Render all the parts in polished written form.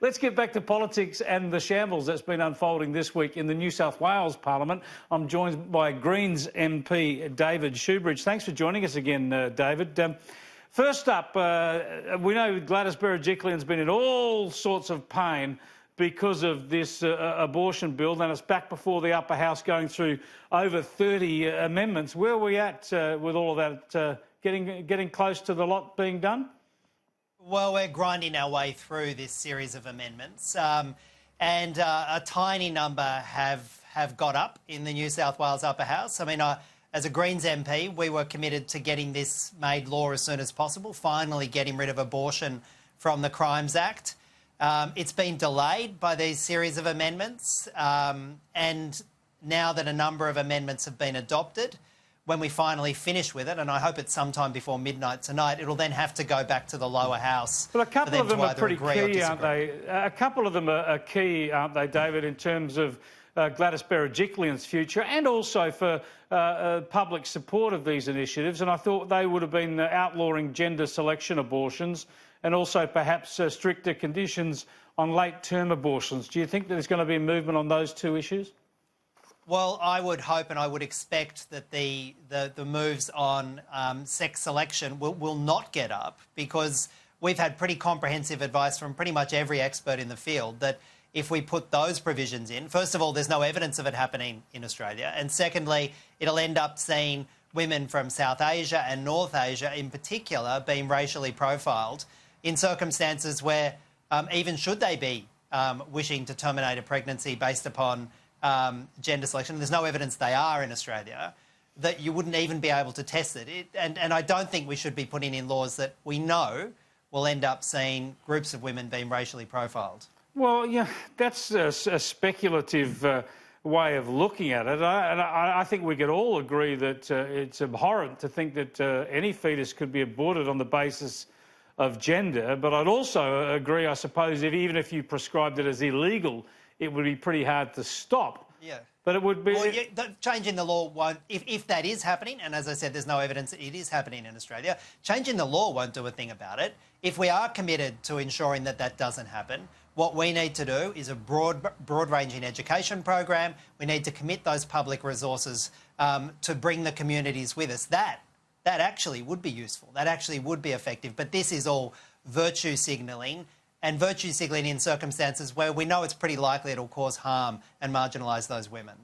Let's get back to politics and the shambles that's been unfolding this week in the New South Wales Parliament. I'm joined by Greens MP David Shoebridge. Thanks for joining us again, David. First up, we know Gladys Berejiklian's been in all sorts of pain because of this abortion bill, and it's back before the upper house going through over 30 amendments. Where are we at with all of that, getting close to the lot being done? Well, we're grinding our way through this series of amendments, and a tiny number have got up in the New South Wales upper house. I mean, as a Greens MP, we were committed to getting this made law as soon as possible, finally getting rid of abortion from the Crimes Act. It's been delayed by these series of amendments, and now that a number of amendments have been adopted, when we finally finish with it, and I hope it's sometime before midnight tonight, it'll then have to go back to the lower house. But a couple of them are pretty key, aren't they? A couple of them are key, aren't they, David, in terms of Gladys Berejiklian's future and also for public support of these initiatives. And I thought they would have been outlawing gender selection abortions and also perhaps stricter conditions on late-term abortions. Do you think that there's going to be a movement on those two issues? Well, I would hope and I would expect that the moves on sex selection will not get up, because we've had pretty comprehensive advice from pretty much every expert in the field that if we put those provisions in, first of all, there's no evidence of it happening in Australia, and secondly, it'll end up seeing women from South Asia and North Asia in particular being racially profiled in circumstances where even should they be wishing to terminate a pregnancy based upon gender selection, there's no evidence they are in Australia, that you wouldn't even be able to test it. And I don't think we should be putting in laws that we know will end up seeing groups of women being racially profiled. Well, yeah, that's a speculative way of looking at it. I think we could all agree that it's abhorrent to think that any fetus could be aborted on the basis of gender, but I'd also agree, I suppose, even if you prescribed it as illegal, it would be pretty hard to stop. Yeah. But it would be... Well, changing the law won't... If that is happening, and as I said, there's no evidence that it is happening in Australia, changing the law won't do a thing about it. If we are committed to ensuring that that doesn't happen, what we need to do is a broad-ranging education program. We need to commit those public resources to bring the communities with us. That actually would be useful. That actually would be effective. But this is all virtue signalling, and virtue signalling in circumstances where we know it's pretty likely it'll cause harm and marginalise those women.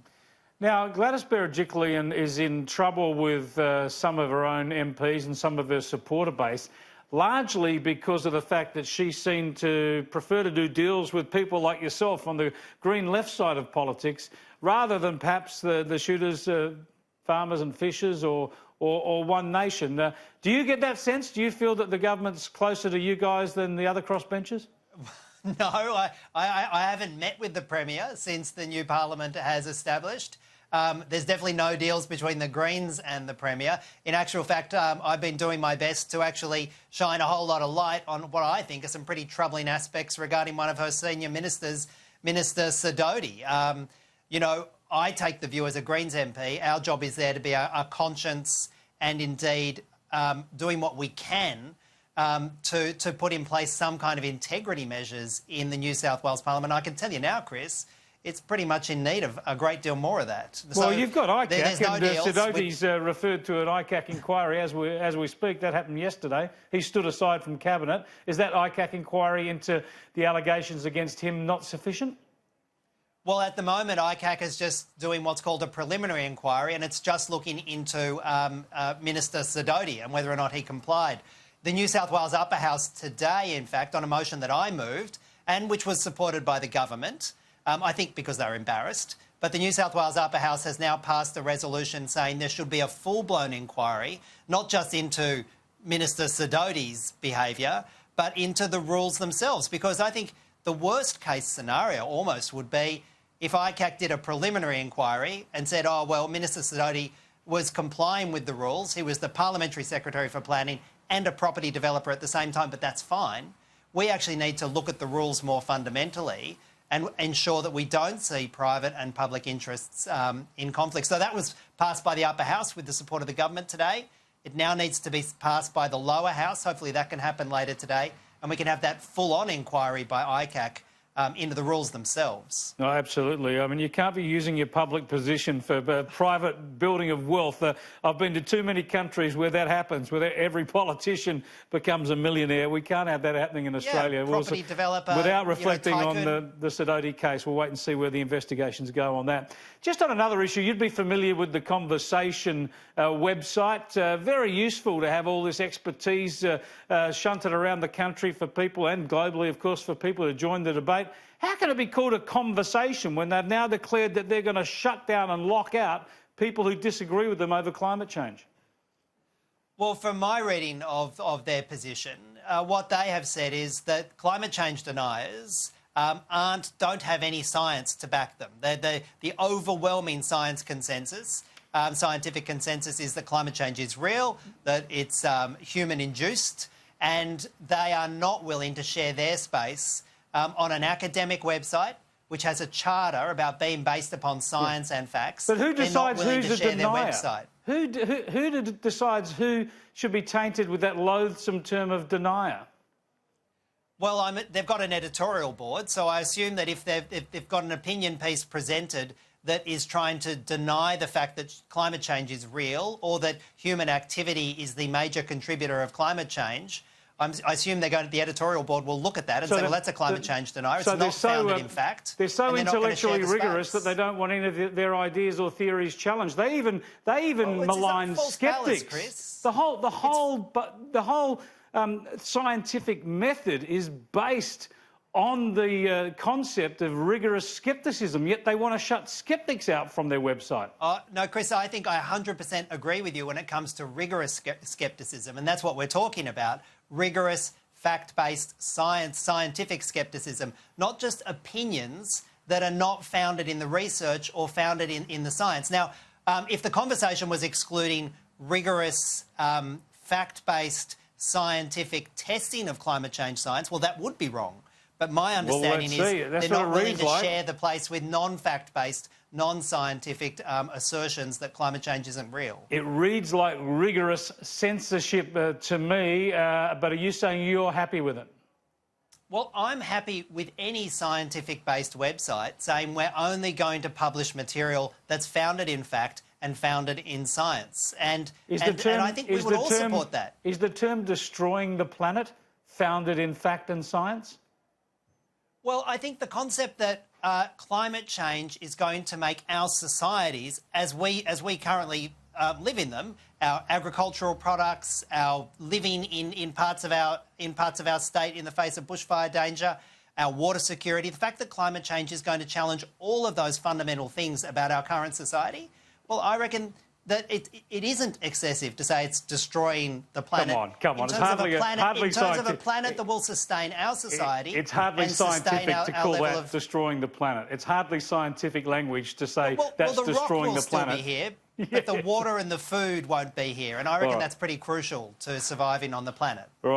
Now, Gladys Berejiklian is in trouble with some of her own MPs and some of her supporter base, largely because of the fact that she seemed to prefer to do deals with people like yourself on the green left side of politics, rather than perhaps the shooters, farmers and fishers, or One Nation. Do you get that sense? Do you feel that the government's closer to you guys than the other crossbenchers? No, I haven't met with the Premier since the new Parliament has established. There's definitely no deals between the Greens and the Premier. In actual fact, I've been doing my best to actually shine a whole lot of light on what I think are some pretty troubling aspects regarding one of her senior ministers, Minister Sidoti. You know, I take the view as a Greens MP, our job is there to be a conscience and indeed doing what we can to put in place some kind of integrity measures in the New South Wales Parliament. I can tell you now, Chris, it's pretty much in need of a great deal more of that. Well, so you've got ICAC, no and Sidoti's referred to an ICAC inquiry as we speak. That happened yesterday. He stood aside from Cabinet. Is that ICAC inquiry into the allegations against him not sufficient? Well, at the moment, ICAC is just doing what's called a preliminary inquiry, and it's just looking into Minister Sidoti and whether or not he complied. The New South Wales Upper House today, in fact, on a motion that I moved, and which was supported by the government, I think because they were embarrassed, but the New South Wales Upper House has now passed a resolution saying there should be a full-blown inquiry, not just into Minister Sidoti's behaviour, but into the rules themselves, because I think the worst-case scenario almost would be if ICAC did a preliminary inquiry and said, oh, well, Minister Sidoti was complying with the rules, he was the Parliamentary Secretary for Planning and a property developer at the same time, but that's fine. We actually need to look at the rules more fundamentally and ensure that we don't see private and public interests in conflict. So that was passed by the upper house with the support of the government today. It now needs to be passed by the lower house. Hopefully that can happen later today, and we can have that full-on inquiry by ICAC into the rules themselves. No, absolutely. I mean, you can't be using your public position for private building of wealth. I've been to too many countries where that happens, where every politician becomes a millionaire. We can't have that happening in Australia. Property developer, without reflecting on tycoon. the Sidoti case. We'll wait and see where the investigations go on that. Just on another issue, you'd be familiar with the Conversation website. Very useful to have all this expertise shunted around the country for people, and globally, of course, for people to join the debate. How can it be called a conversation when they've now declared that they're going to shut down and lock out people who disagree with them over climate change? Well, from my reading of their position, what they have said is that climate change deniers don't have any science to back them. The overwhelming scientific consensus is that climate change is real, that it's human-induced, and they are not willing to share their space on an academic website which has a charter about being based upon science and facts. But who decides who's a denier? Who decides who should be tainted with that loathsome term of denier? Well, they've got an editorial board, so I assume that if they've got an opinion piece presented that is trying to deny the fact that climate change is real or that human activity is the major contributor of climate change, I assume the editorial board will look at that and say, well, that's a climate change denier. It's not founded in fact. They're so intellectually rigorous that they don't want any of their ideas or theories challenged. They even malign skeptics. The whole scientific method is based on the concept of rigorous skepticism, yet they want to shut skeptics out from their website. No, Chris, I think I 100% agree with you when it comes to rigorous skepticism, and that's what we're talking about. Rigorous, fact-based, scientific skepticism, not just opinions that are not founded in the research or founded in the science. Now, if the conversation was excluding rigorous, fact-based, scientific testing of climate change science, well, that would be wrong. But my understanding is they're not willing to share the place with non-fact-based, non-scientific assertions that climate change isn't real. It reads like rigorous censorship to me, but are you saying you're happy with it? Well, I'm happy with any scientific-based website saying we're only going to publish material that's founded in fact and founded in science. And I think we would all support that. Is the term destroying the planet founded in fact and science? Well, I think the concept that climate change is going to make our societies, as we currently live in them, our agricultural products, our living in parts of our state in the face of bushfire danger, our water security, the fact that climate change is going to challenge all of those fundamental things about our current society, well, I reckon that it isn't excessive to say it's destroying the planet. Come on. In terms of a planet that will sustain our society. It's hardly scientific to call that destroying the planet. It's hardly scientific language to say that's destroying the planet. Well, the rock will still be here, but the water and the food won't be here. And I reckon that's pretty crucial to surviving on the planet. Right.